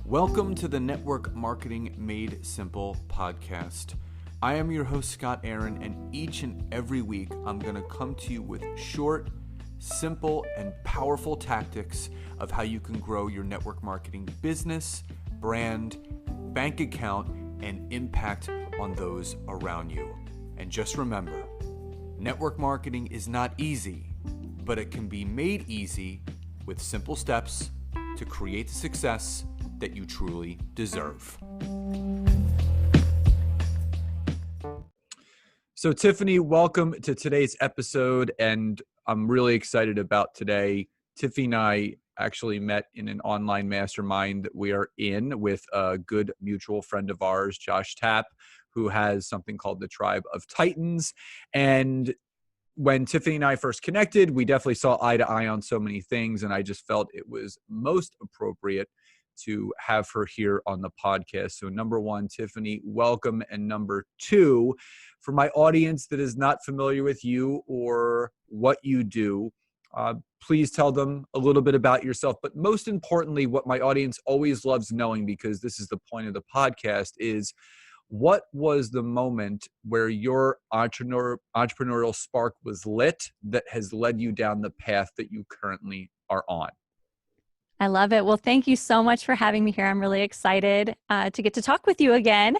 Welcome to the Network Marketing Made Simple podcast. I am your host, Scott Aaron, and each and every week I'm going to come to you with short, simple, and powerful tactics of how you can grow your network marketing business, brand, bank account, and impact on those around you. And just remember, network marketing is not easy, but it can be made easy with simple steps to create the success that you truly deserve. So Tiffany, welcome to today's episode, and I'm really excited about today. Tiffany and I actually met in an online mastermind that we are in with a good mutual friend of ours, Josh Tapp, who has something called the Tribe of Titans. And when Tiffany and I first connected, we definitely saw eye to eye on so many things, and I just felt it was most appropriate to have her here on the podcast. So number one, Tiffany, welcome. And number two, for my audience that is not familiar with you or what you do, please tell them a little bit about yourself. But most importantly, what my audience always loves knowing, because this is the point of the podcast, is what was the moment where your entrepreneurial spark was lit that has led you down the path that you currently are on? I love it. Well, thank you so much for having me here. I'm really excited to get to talk with you again.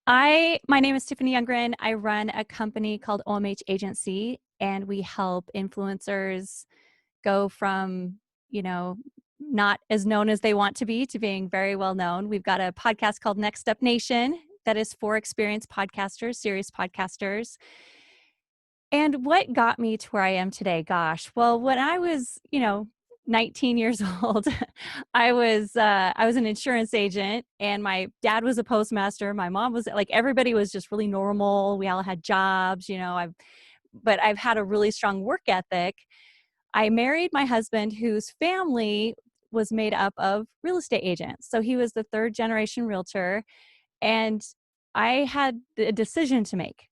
My name is Tiffany Youngren. I run a company called OMH Agency, and we help influencers go from, not as known as they want to being very well known. We've got a podcast called Next Up Nation that is for experienced podcasters, serious podcasters. And what got me to where I am today? Gosh, well, when I was, 19 years old, I was an insurance agent, and my dad was a postmaster. My mom was everybody was just really normal. We all had jobs, but I've had a really strong work ethic. I married my husband, whose family was made up of real estate agents. So he was the third generation realtor, and I had a decision to make.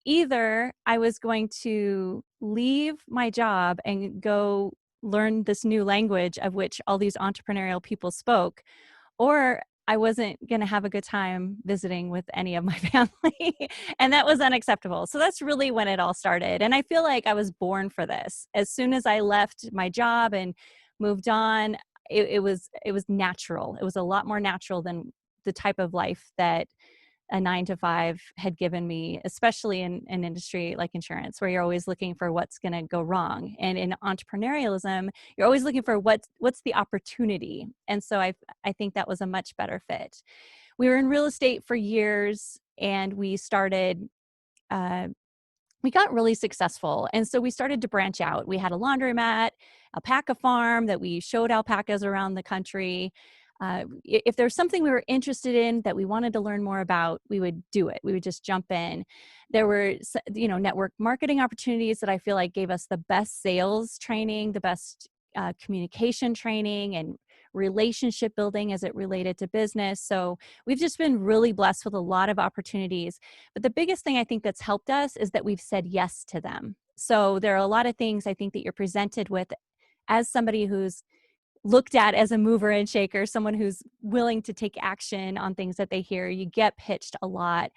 Either I was going to leave my job and go learn this new language of which all these entrepreneurial people spoke, or I wasn't going to have a good time visiting with any of my family. And that was unacceptable. So that's really when it all started. And I feel like I was born for this. As soon as I left my job and moved on, it was natural. It was a lot more natural than the type of life that a 9-to-5 had given me, especially in an industry like insurance, where you're always looking for what's going to go wrong. And in entrepreneurialism, you're always looking for what's the opportunity. And so I think that was a much better fit. We were in real estate for years, and we got really successful. And so we started to branch out. We had a laundromat, alpaca farm that we showed alpacas around the country. If there's something we were interested in that we wanted to learn more about, we would do it. We would just jump in. There were, network marketing opportunities that I feel like gave us the best sales training, the best communication training, and relationship building as it related to business. So we've just been really blessed with a lot of opportunities. But the biggest thing I think that's helped us is that we've said yes to them. So there are a lot of things I think that you're presented with as somebody who's looked at as a mover and shaker, someone who's willing to take action on things that they hear. You get pitched a lot,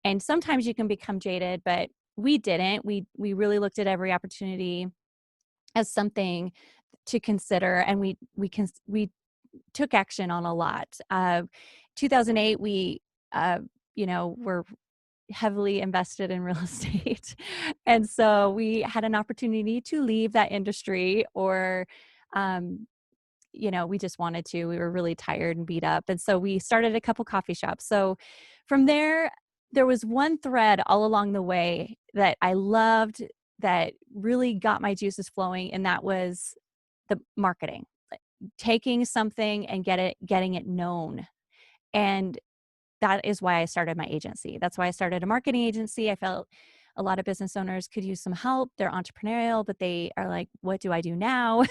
and sometimes you can become jaded, but we didn't. We really looked at every opportunity as something to consider, and we took action on a lot. 2008, we were heavily invested in real estate, and so we had an opportunity to leave that industry, or we just wanted to. We were really tired and beat up. And so we started a couple coffee shops. So from there was one thread all along the way that I loved, that really got my juices flowing. And that was the marketing, taking something and getting it known. And that is why I started my agency. That's why I started a marketing agency. I felt a lot of business owners could use some help. They're entrepreneurial, but they are like, what do I do now?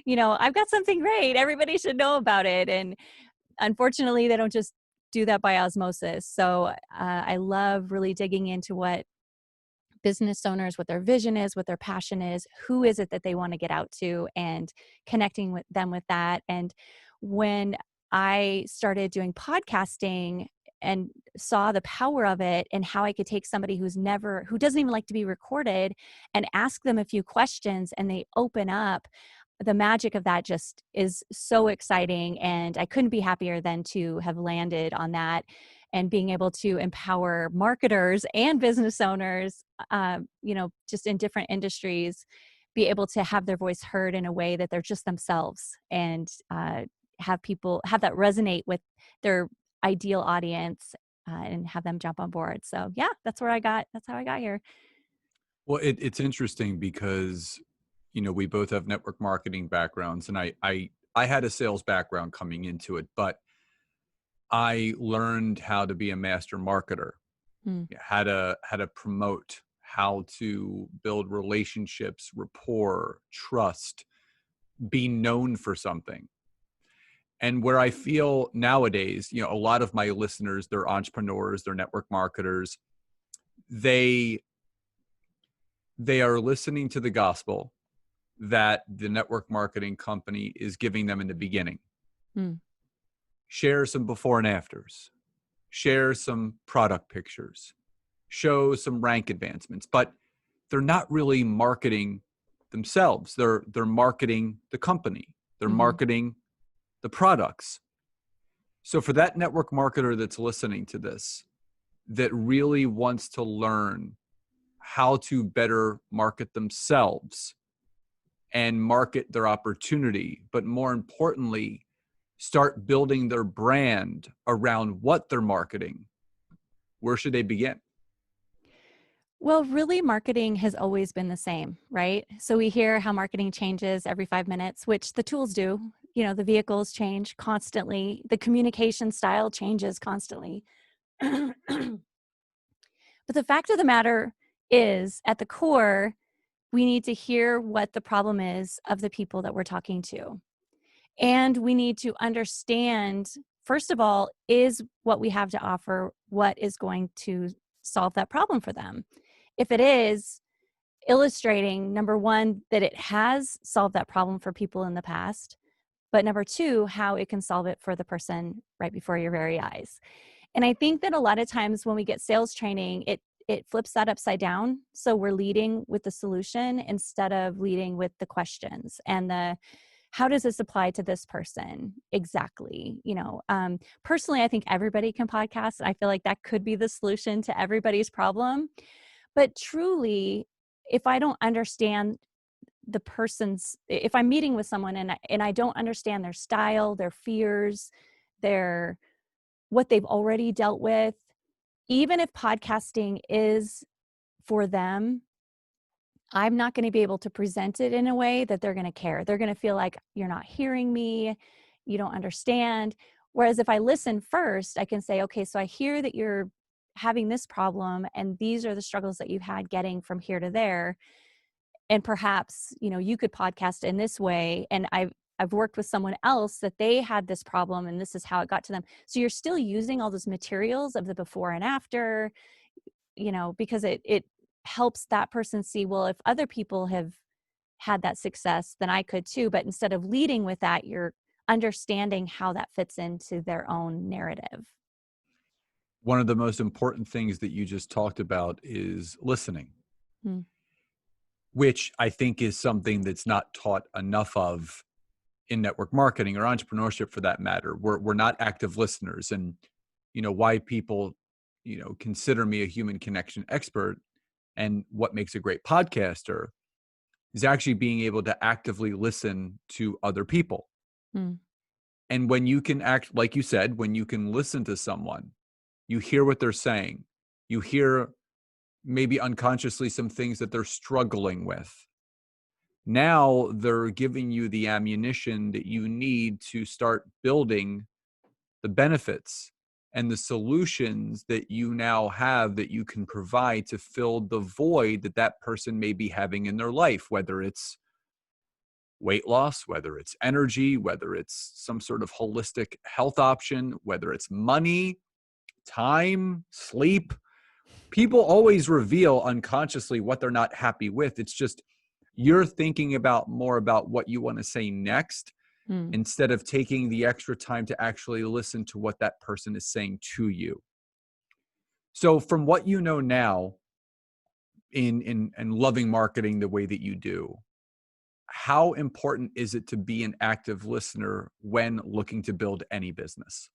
I've got something great. Everybody should know about it. And unfortunately, they don't just do that by osmosis. So I love really digging into what business owners, what their vision is, what their passion is, who is it that they want to get out to, and connecting with them with that. And when I started doing podcasting and saw the power of it and how I could take somebody who doesn't even like to be recorded and ask them a few questions and they open up. The magic of that just is so exciting. And I couldn't be happier than to have landed on that and being able to empower marketers and business owners, just in different industries, be able to have their voice heard in a way that they're just themselves and have that resonate with their ideal audience and have them jump on board. So yeah, that's how I got here. Well, it's interesting because, we both have network marketing backgrounds, and I had a sales background coming into it, but I learned how to be a master marketer, Hmm. how to promote, how to build relationships, rapport, trust, be known for something. And where I feel nowadays, a lot of my listeners, they're entrepreneurs, they're network marketers. They are listening to the gospel that the network marketing company is giving them in the beginning. Hmm. Share some before and afters, share some product pictures, show some rank advancements, but they're not really marketing themselves. They're marketing the company. They're Mm-hmm. marketing the products. So for that network marketer that's listening to this, that really wants to learn how to better market themselves and market their opportunity, but more importantly, start building their brand around what they're marketing, where should they begin? Well, really, marketing has always been the same, right? So we hear how marketing changes every 5 minutes, which the tools do. The vehicles change constantly. The communication style changes constantly. But the fact of the matter is, at the core, we need to hear what the problem is of the people that we're talking to. And we need to understand, first of all, is what we have to offer what is going to solve that problem for them? If it is, illustrating, number one, that it has solved that problem for people in the past, but number two, how it can solve it for the person right before your very eyes. And I think that a lot of times when we get sales training, it flips that upside down. So we're leading with the solution instead of leading with the questions and how does this apply to this person exactly? Personally, I think everybody can podcast. I feel like that could be the solution to everybody's problem. But truly, if I don't understand if I'm meeting with someone and I don't understand their style, their fears, what they've already dealt with, even if podcasting is for them, I'm not going to be able to present it in a way that they're going to care. They're going to feel like you're not hearing me, you don't understand. Whereas if I listen first, I can say, okay, so I hear that you're having this problem and these are the struggles that you've had getting from here to there. And perhaps, you could podcast in this way. And I've worked with someone else that they had this problem and this is how it got to them. So you're still using all those materials of the before and after, because it helps that person see, well, if other people have had that success, then I could too. But instead of leading with that, you're understanding how that fits into their own narrative. One of the most important things that you just talked about is listening, Hmm. which I think is something that's not taught enough of in network marketing or entrepreneurship for that matter. We're not active listeners. And, why people, consider me a human connection expert and what makes a great podcaster is actually being able to actively listen to other people. Hmm. And when you can act, like you said, when you can listen to someone, you hear what they're saying, you hear maybe unconsciously some things that they're struggling with. Now they're giving you the ammunition that you need to start building the benefits and the solutions that you now have that you can provide to fill the void that that person may be having in their life, whether it's weight loss, whether it's energy, whether it's some sort of holistic health option, whether it's money, time, sleep. People always reveal unconsciously what they're not happy with. It's just you're thinking about more about what you want to say next Mm. instead of taking the extra time to actually listen to what that person is saying to you. So from what you know now in loving marketing the way that you do, how important is it to be an active listener when looking to build any business?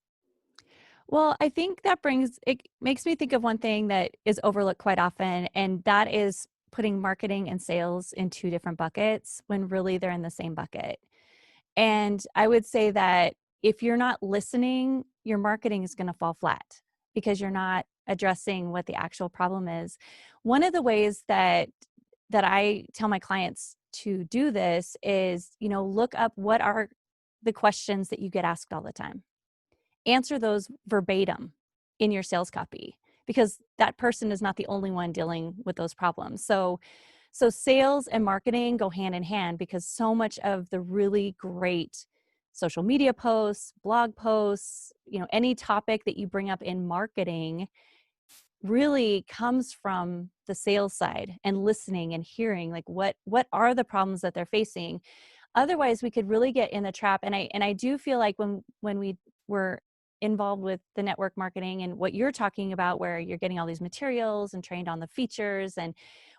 Well, I think it makes me think of one thing that is overlooked quite often, and that is putting marketing and sales in two different buckets when really they're in the same bucket. And I would say that if you're not listening, your marketing is going to fall flat because you're not addressing what the actual problem is. One of the ways that I tell my clients to do this is, look up what are the questions that you get asked all the time. Answer those verbatim in your sales copy because that person is not the only one dealing with those problems. So sales and marketing go hand in hand because so much of the really great social media posts, blog posts, any topic that you bring up in marketing really comes from the sales side and listening and hearing like what are the problems that they're facing. Otherwise, we could really get in the trap. And I do feel like when we were involved with the network marketing and what you're talking about, where you're getting all these materials and trained on the features, and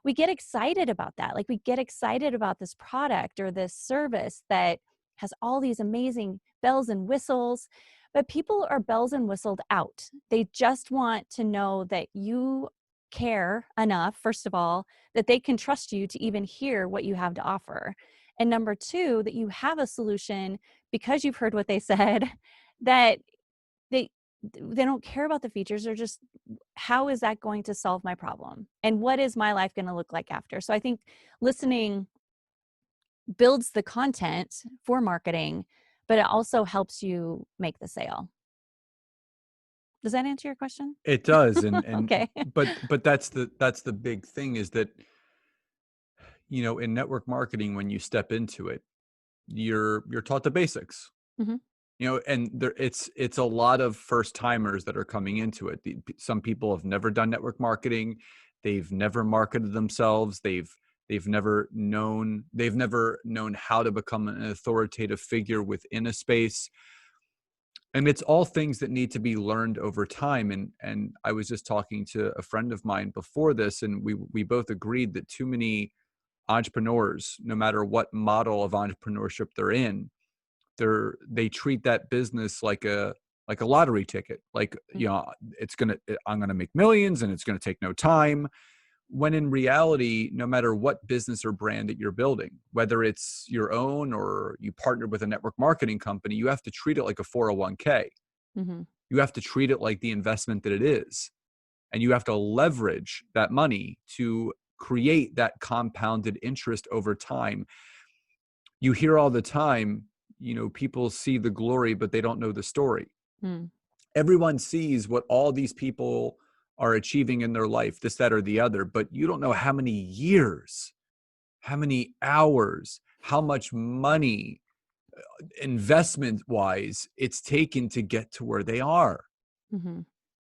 we get excited about that. Like we get excited about this product or this service that has all these amazing bells and whistles, but people are bells and whistled out. They just want to know that you care enough, first of all, that they can trust you to even hear what you have to offer. And number two, that you have a solution because you've heard what they said, that they they don't care about the features. They're just, how is that going to solve my problem? And what is my life going to look like after? So I think listening builds the content for marketing, but it also helps you make the sale. Does that answer your question? It does. And Okay. but that's the big thing is that, in network marketing, when you step into it, you're taught the basics. Hmm. And it's a lot of first timers that are coming into it. Some people have never done network marketing. They've never marketed themselves. They've never known how to become an authoritative figure within a space. And it's all things that need to be learned over time. And I was just talking to a friend of mine before this, and we both agreed that too many entrepreneurs, no matter what model of entrepreneurship they're in, they treat that business like a lottery ticket. Like, I'm gonna make millions and it's gonna take no time. When in reality, no matter what business or brand that you're building, whether it's your own or you partner with a network marketing company, you have to treat it like a 401k. Hmm. You have to treat it like the investment that it is. And you have to leverage that money to create that compounded interest over time. You hear all the time, people see the glory, but they don't know the story. Mm. Everyone sees what all these people are achieving in their life, this, that, or the other, but you don't know how many years, how many hours, how much money, investment wise, it's taken to get to where they are. Hmm.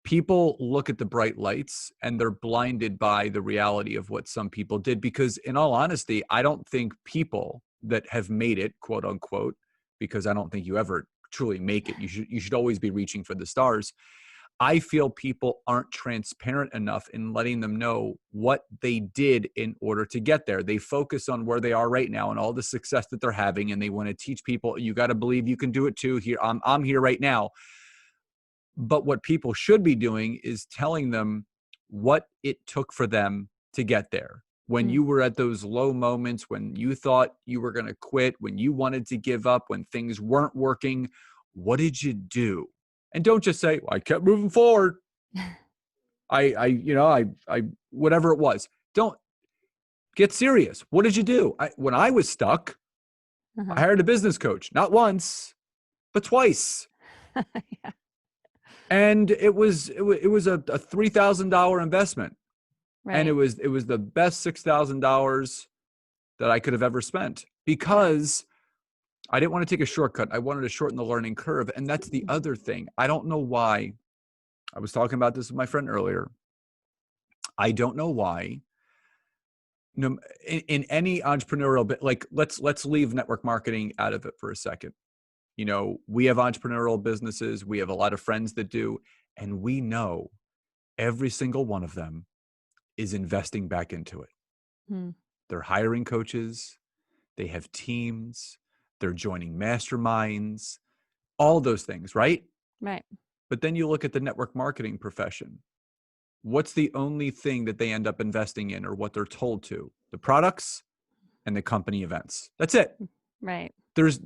People look at the bright lights and they're blinded by the reality of what some people did, because in all honesty, I don't think people that have made it, quote unquote, because I don't think you ever truly make it. You should always be reaching for the stars. I feel people aren't transparent enough in letting them know what they did in order to get there. They focus on where they are right now and all the success that they're having, and they want to teach people, you got to believe you can do it too. Here, I'm here right now. But what people should be doing is telling them what it took for them to get there. When Mm. you were at those low moments, when you thought you were going to quit, when you wanted to give up, when things weren't working, what did you do? And don't just say, well, I kept moving forward. I whatever it was. Don't get serious. What did you do? When I was stuck, I Uh-huh. hired a business coach, not once, but twice. Yeah. And it was a $3,000 investment, and it Right. was the best $6,000 that I could have ever spent, Yeah. because I didn't want to take a shortcut. I wanted to shorten the learning curve, and that's the Mhm. other thing. I don't know why. I was talking about this with my friend earlier. I don't know why. No, in any entrepreneurial bit, like let's leave network marketing out of it for a second. We have entrepreneurial businesses. We have a lot of friends that do, and we know every single one of them is investing back into it. Hmm. They're hiring coaches. They have teams. They're joining masterminds, all those things, right? Right. But then you look at the network marketing profession. What's the only thing that they end up investing in, or what they're told to? The products and the company events. That's it. Right. There's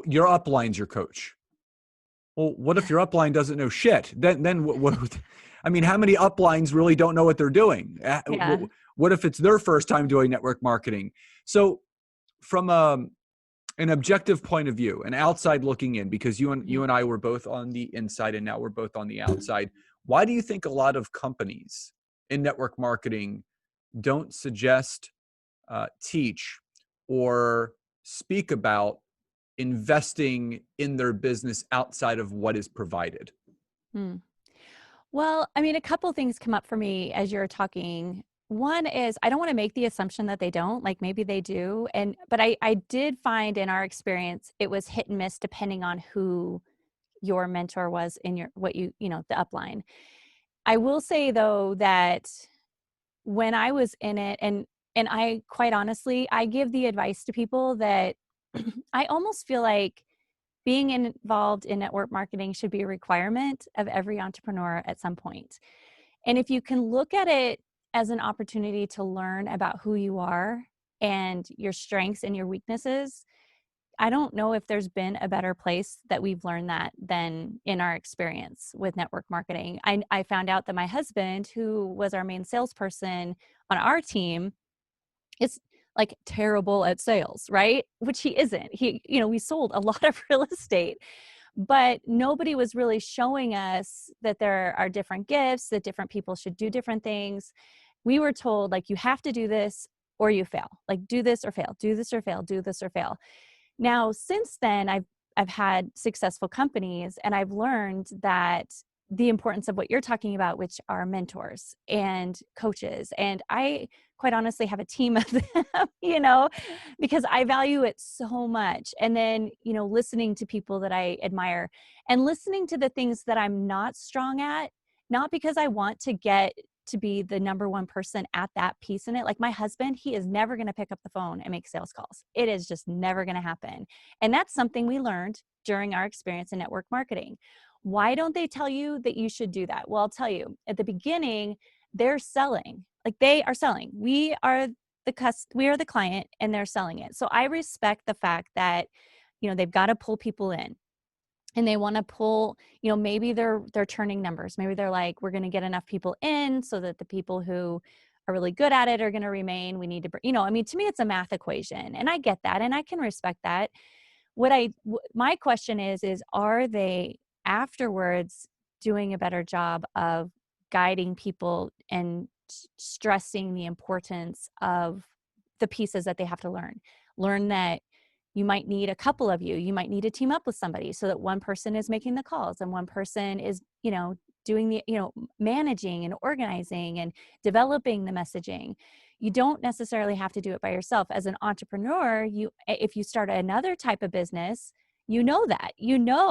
your upline's your coach. Well, what if your upline doesn't know shit? Then what I mean, how many uplines really don't know what they're doing? Yeah. What if it's their first time doing network marketing? So from an objective point of view, an outside looking in, because you and I were both on the inside and now we're both on the outside. Why do you think a lot of companies in network marketing don't suggest, teach, or speak about investing in their business outside of what is provided? Hmm. Well, I mean, a couple things come up for me as you're talking. One is I don't want to make the assumption that they don't, like maybe they do. But I did find in our experience, it was hit and miss depending on who your mentor was in the upline. I will say though that when I was in it, and I quite honestly, I give the advice to people that I almost feel like being involved in network marketing should be a requirement of every entrepreneur at some point. And if you can look at it as an opportunity to learn about who you are and your strengths and your weaknesses, I don't know if there's been a better place that we've learned that than in our experience with network marketing. I found out that my husband, who was our main salesperson on our team, is like terrible at sales, right? Which he isn't. We sold a lot of real estate, but nobody was really showing us that there are different gifts, that different people should do different things. We were told, like, you have to do this or you fail. Like, do this or fail, do this or fail, do this or fail. Now, since then, I've had successful companies, and I've learned that the importance of what you're talking about, which are mentors and coaches. And I quite honestly have a team of them, because I value it so much. And then, listening to people that I admire and listening to the things that I'm not strong at, not because I want to get to be the number one person at that piece in it. Like my husband, he is never going to pick up the phone and make sales calls. It is just never going to happen. And that's something we learned during our experience in network marketing. Why don't they tell you that you should do that? Well, I'll tell you, at the beginning, they're selling. Like they are selling. We are the client and they're selling it. So I respect the fact that, they've got to pull people in. And they want to pull, maybe they're turning numbers. Maybe they're like, we're going to get enough people in so that the people who are really good at it are going to remain. We need to, to me, it's a math equation, and I get that, and I can respect that. My question is, are they afterwards doing a better job of guiding people and stressing the importance of the pieces that they have to learn that you might need a couple of you might need to team up with somebody so that one person is making the calls and one person is, doing the, managing and organizing and developing the messaging. You don't necessarily have to do it by yourself. As an entrepreneur, if you start another type of business, that you don't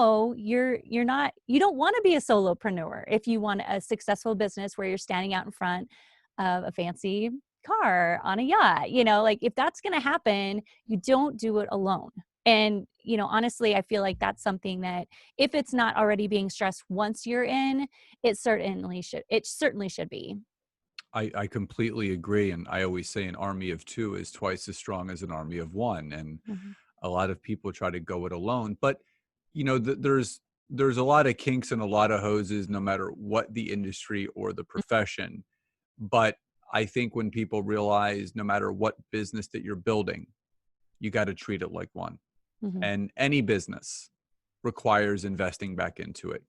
want to be a solopreneur. If you want a successful business where you're standing out in front of a fancy car on a yacht, like if that's going to happen, you don't do it alone. And, honestly, I feel like that's something that if it's not already being stressed once you're in, it certainly should be. I completely agree. And I always say an army of two is twice as strong as an army of one. And Mm-hmm. a lot of people try to go it alone. But, there's a lot of kinks and a lot of hoses, no matter what the industry or the profession. But I think when people realize no matter what business that you're building, you got to treat it like one. Mm-hmm. And any business requires investing back into it.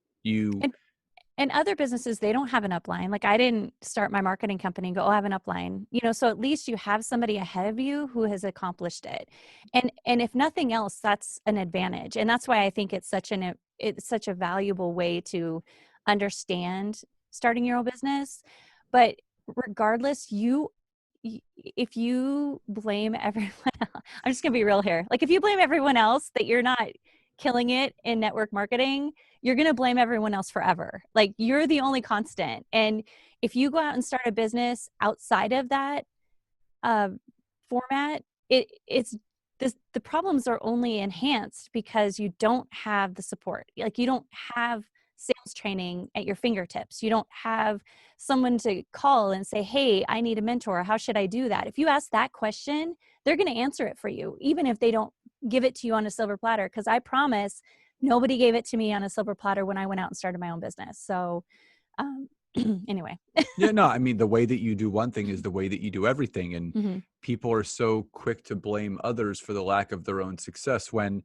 And other businesses, they don't have an upline. Like I didn't start my marketing company and go, oh, I have an upline, so at least you have somebody ahead of you who has accomplished it. And if nothing else, that's an advantage. And that's why I think it's such a valuable way to understand starting your own business. But regardless, if you blame everyone else, I'm just gonna be real here. Like if you blame everyone else that you're not killing it in network marketing, you're going to blame everyone else forever. Like, you're the only constant. And if you go out and start a business outside of that uh, format, it's this, the problems are only enhanced because you don't have the support. Like, you don't have sales training at your fingertips. You don't have someone to call and say, hey, I need a mentor. How should I do that? If you ask that question, they're going to answer it for you, even if they don't give it to you on a silver platter. Because I promise nobody gave it to me on a silver platter when I went out and started my own business. So anyway. Yeah, no, I mean, the way that you do one thing is the way that you do everything. And Mm-hmm. people are so quick to blame others for the lack of their own success, when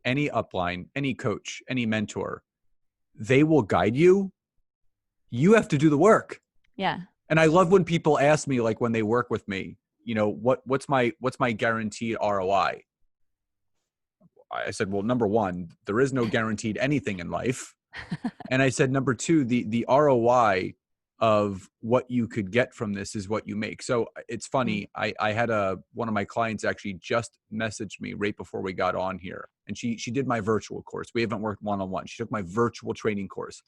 any upline, any coach, any mentor, they will guide you. You have to do the work. Yeah. And I love when people ask me, like, when they work with me, you know, what's my guaranteed ROI? I said, well, number one, there is no guaranteed anything in life. And I said, number two, the ROI of what you could get from this is what you make. So it's funny. I had one of my clients actually just messaged me right before we got on here. And she did my virtual course. We haven't worked one-on-one. She took my virtual training course.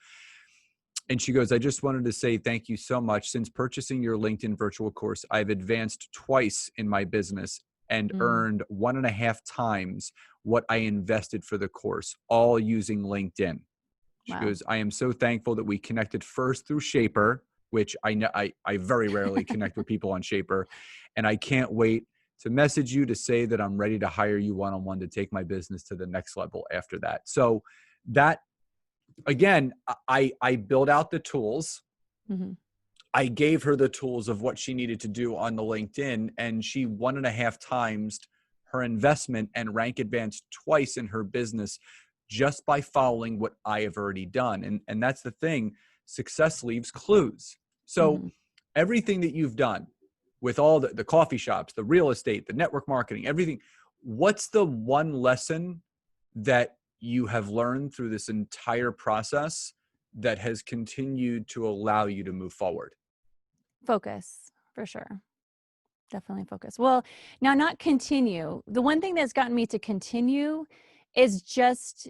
And she goes, I just wanted to say thank you so much. Since purchasing your LinkedIn virtual course, I've advanced twice in my business and earned 1.5 times what I invested for the course, all using LinkedIn. She goes, I am so thankful that we connected first through Shaper, which I know I very rarely connect with people on Shaper. And I can't wait to message you to say that I'm ready to hire you one-on-one to take my business to the next level after that. So that, again, I built out the tools. Mm-hmm. I gave her the tools of what she needed to do on the LinkedIn, and she 1.5 times her investment and rank advanced twice in her business just by following what I have already done. And that's the thing. Success leaves clues. So everything that you've done with all the coffee shops, the real estate, the network marketing, everything, what's the one lesson that you have learned through this entire process that has continued to allow you to move forward? Focus, for sure. Definitely focus. Well, now, not continue. The one thing that's gotten me to continue is just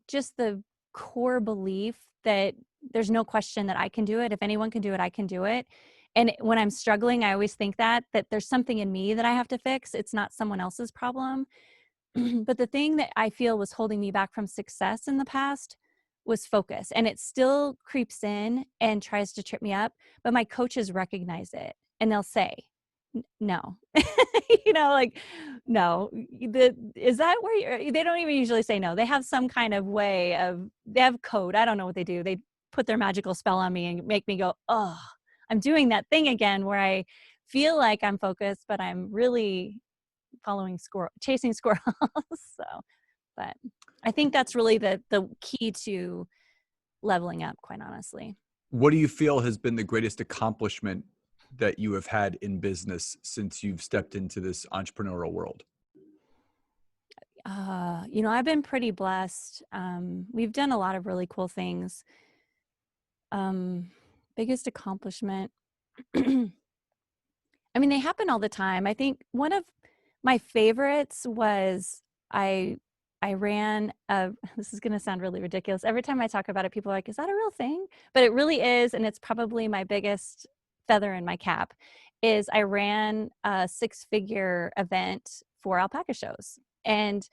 just the core belief that there's no question that I can do it. If anyone can do it, I can do it. And when I'm struggling, I always think that there's something in me that I have to fix. It's not someone else's problem. But the thing that I feel was holding me back from success in the past was focus. And it still creeps in and tries to trip me up, but my coaches recognize it and they'll say, no, like, no, is that where they don't even usually say no. They have some kind of way they have code. I don't know what they do. They put their magical spell on me and make me go, oh, I'm doing that thing again where I feel like I'm focused, but I'm really chasing squirrels. So, but I think that's really the key to leveling up, quite honestly. What do you feel has been the greatest accomplishment that you have had in business since you've stepped into this entrepreneurial world? I've been pretty blessed. We've done a lot of really cool things. Biggest accomplishment. I mean, they happen all the time. I think one of my favorites was I ran this is going to sound really ridiculous. Every time I talk about it, people are like, is that a real thing? But it really is. And it's probably my biggest feather in my cap is I ran a 6-figure event for alpaca shows. And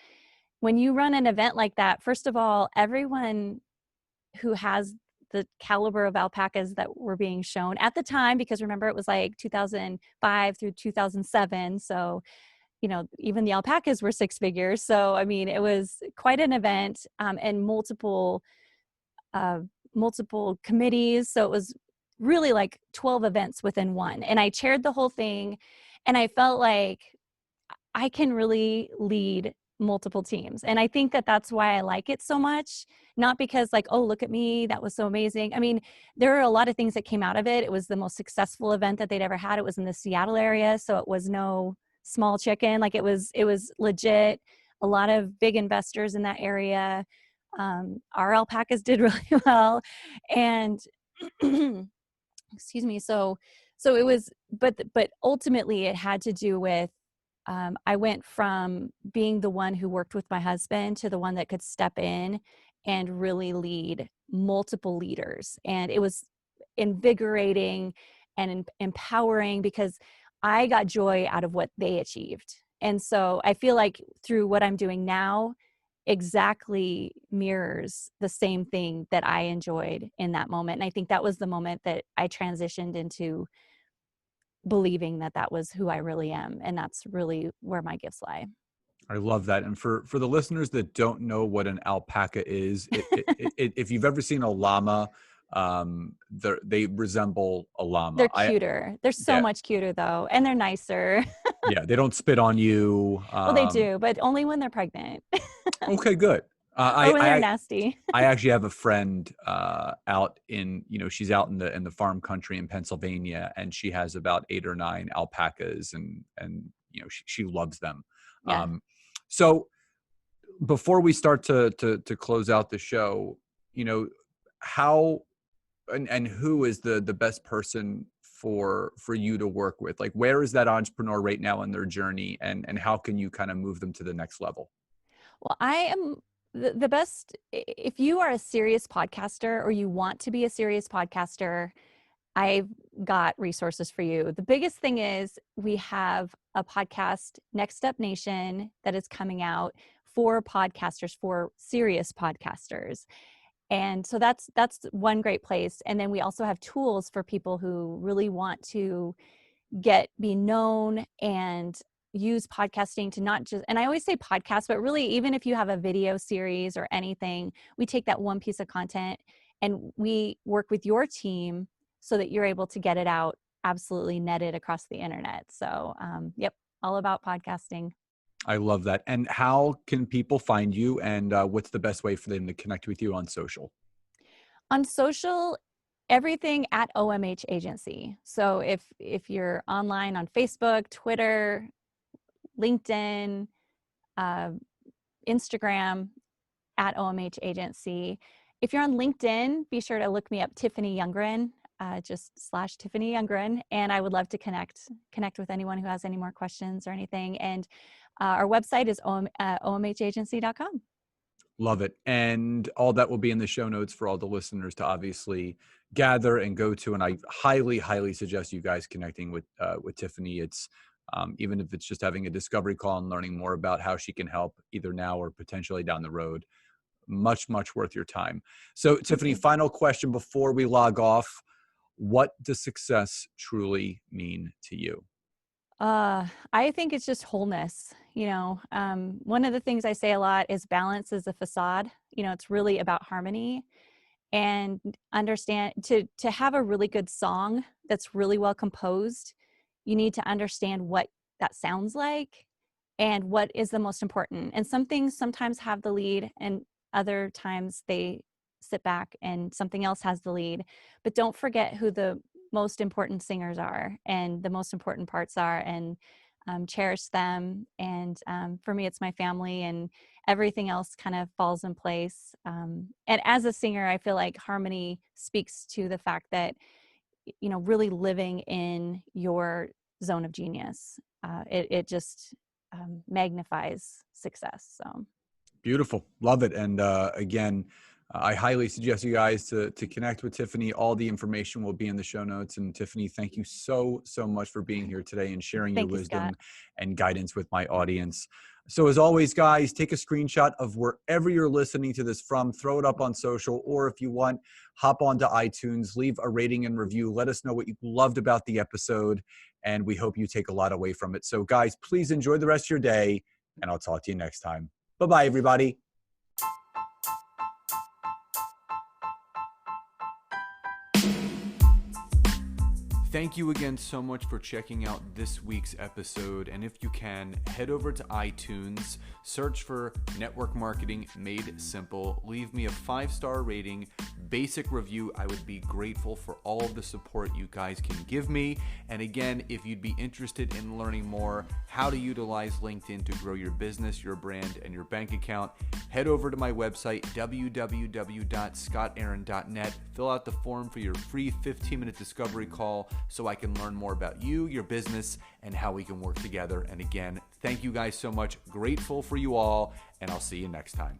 when you run an event like that, first of all, everyone who has the caliber of alpacas that were being shown at the time, because remember, it was like 2005 through 2007. So, even the alpacas were 6 figures. So, I mean, it was quite an event, and multiple committees. So it was really like 12 events within one. And I chaired the whole thing. And I felt like I can really lead multiple teams. And I think that that's why I like it so much. Not because like, oh, look at me, that was so amazing. I mean, there are a lot of things that came out of it. It was the most successful event that they'd ever had. It was in the Seattle area. So it was no small chicken. Like it was legit. A lot of big investors in that area. Our alpacas did really well. And excuse me. So it was, but ultimately it had to do with I went from being the one who worked with my husband to the one that could step in and really lead multiple leaders. And it was invigorating and empowering because I got joy out of what they achieved. And so I feel like through what I'm doing now, exactly mirrors the same thing that I enjoyed in that moment. And I think that was the moment that I transitioned into believing that that was who I really am. And that's really where my gifts lie. I love that. And for the listeners that don't know what an alpaca is, if you've ever seen a llama, they resemble a llama. They're cuter. They're so Yeah, much cuter though. And they're nicer. yeah, they don't spit on you. Well, they do, but only when they're pregnant Okay, good. or when they're nasty. I actually have a friend out in, she's out in the farm country in Pennsylvania, and she has about 8 or 9 alpacas, and she loves them. Yeah. So before we start to close out the show, how and who is the best person for you to work with? Like, where is that entrepreneur right now in their journey, and how can you kind of move them to the next level? Well, I am the best. If you are a serious podcaster or you want to be a serious podcaster, I've got resources for you. The biggest thing is we have a podcast, Next Step Nation, that is coming out for podcasters, for serious podcasters. And so that's one great place. And then we also have tools for people who really want to be known and use podcasting to not just, and I always say podcast, but really even if you have a video series or anything, we take that one piece of content and we work with your team so that you're able to get it out absolutely netted across the internet. So yep, all about podcasting. I love that. And how can people find you, and what's the best way for them to connect with you on social? On social, everything at OMH Agency. So if you're online on Facebook, Twitter, LinkedIn, Instagram, at OMH Agency. If you're on LinkedIn, be sure to look me up, Tiffany Youngren, just / Tiffany Youngren. And I would love to connect with anyone who has any more questions or anything. And our website is omhagency.com. Love it. And all that will be in the show notes for all the listeners to obviously gather and go to. And I highly, highly suggest you guys connecting with Tiffany. It's even if it's just having a discovery call and learning more about how she can help either now or potentially down the road. Much, much worth your time. So Tiffany, final question before we log off. What does success truly mean to you? I think it's just wholeness. One of the things I say a lot is balance is a facade. It's really about harmony, and understand to have a really good song that's really well composed, you need to understand what that sounds like and what is the most important. And some things sometimes have the lead and other times they sit back and something else has the lead. But don't forget who the most important singers are and the most important parts are, and cherish them. And for me, it's my family, and everything else kind of falls in place. And as a singer, I feel like harmony speaks to the fact that, really living in your zone of genius, it just magnifies success. So Beautiful. Love it. And again, I highly suggest you guys to connect with Tiffany. All the information will be in the show notes. And Tiffany, thank you so much for being here today and sharing your wisdom and guidance with my audience. So as always, guys, take a screenshot of wherever you're listening to this from, throw it up on social, or if you want, hop onto iTunes, leave a rating and review. Let us know what you loved about the episode, and we hope you take a lot away from it. So guys, please enjoy the rest of your day, and I'll talk to you next time. Bye-bye, everybody. Thank you again so much for checking out this week's episode. And if you can, head over to iTunes, search for Network Marketing Made Simple, leave me a 5-star rating, basic review. I would be grateful for all of the support you guys can give me. And again, if you'd be interested in learning more how to utilize LinkedIn to grow your business, your brand, and your bank account, head over to my website, www.scottaaron.net. Fill out the form for your free 15-minute discovery call so I can learn more about you, your business, and how we can work together. And again, thank you guys so much. Grateful for you all, and I'll see you next time.